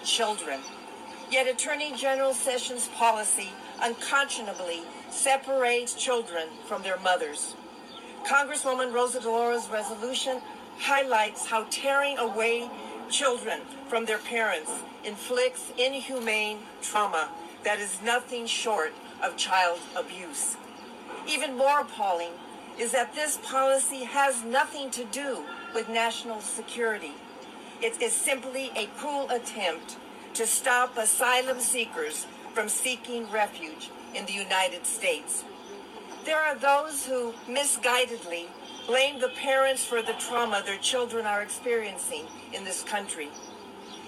children. Yet Attorney General Sessions' policy unconscionably separates children from their mothers. Congresswoman Rosa DeLaura's resolution highlights how tearing away children from their parents inflicts inhumane trauma that is nothing short of child abuse. Even more appalling is that this policy has nothing to do with national security. It is simply a cruel attempt to stop asylum seekers from seeking refuge in the United States. There are those who misguidedly blame the parents for the trauma their children are experiencing in this country.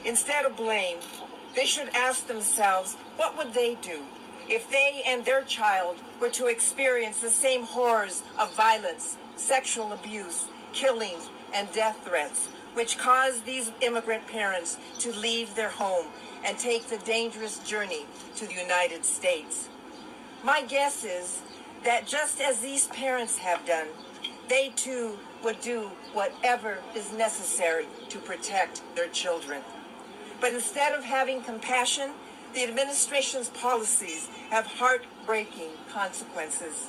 Instead of blame, they should ask themselves, what would they do if they and their child were to experience the same horrors of violence, sexual abuse, killings, and death threats, which caused these immigrant parents to leave their home and take the dangerous journey to the United States? My guess is that just as these parents have done, they too would do whatever is necessary to protect their children. But instead of having compassion, the administration's policies have heartbreaking consequences.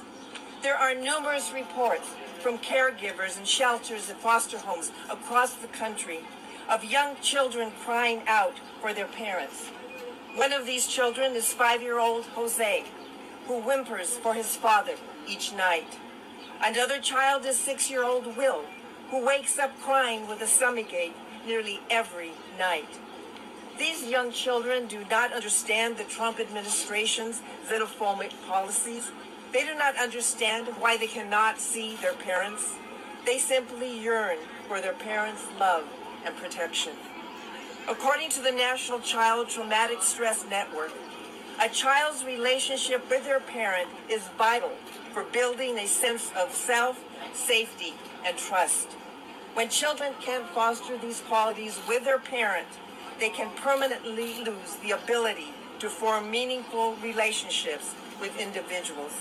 There are numerous reports from caregivers and shelters and foster homes across the country of young children crying out for their parents. One of these children is 5-year-old Jose, who whimpers for his father each night. Another child is 6-year-old Will, who wakes up crying with a stomachache nearly every night. These young children do not understand the Trump administration's xenophobic policies. They do not understand why they cannot see their parents. They simply yearn for their parents' love and protection. According to the National Child Traumatic Stress Network, a child's relationship with their parent is vital for building a sense of self, safety, and trust. When children can't foster these qualities with their parent, they can permanently lose the ability to form meaningful relationships with individuals.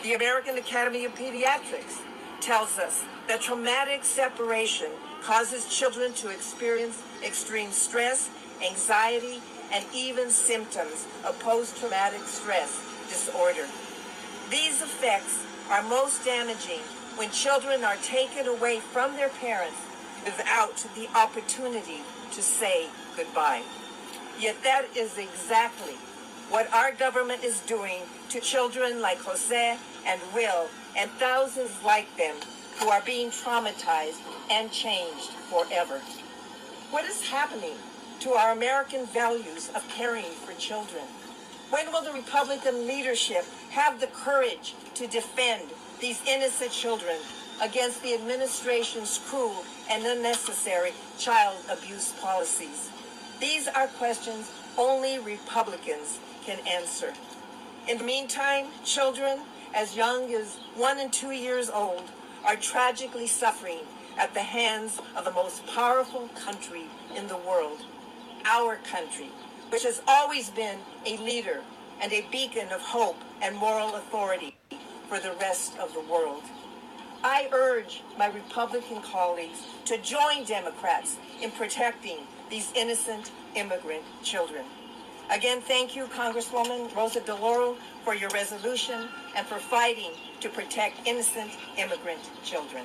The American Academy of Pediatrics tells us that traumatic separation causes children to experience extreme stress, anxiety, and even symptoms of post-traumatic stress disorder. These effects are most damaging when children are taken away from their parents without the opportunity to say goodbye. Yet that is exactly what our government is doing to children like Jose and Will and thousands like them who are being traumatized and changed forever. What is happening to our American values of caring for children? When will the Republican leadership have the courage to defend these innocent children against the administration's cruel and unnecessary child abuse policies? These are questions only Republicans can answer. In the meantime, children as young as 1 and 2 years old are tragically suffering at the hands of the most powerful country in the world, our country, which has always been a leader and a beacon of hope and moral authority for the rest of the world. I urge my Republican colleagues to join Democrats in protecting these innocent immigrant children. Again, thank you, Congresswoman Rosa DeLauro, for your resolution and for fighting to protect innocent immigrant children.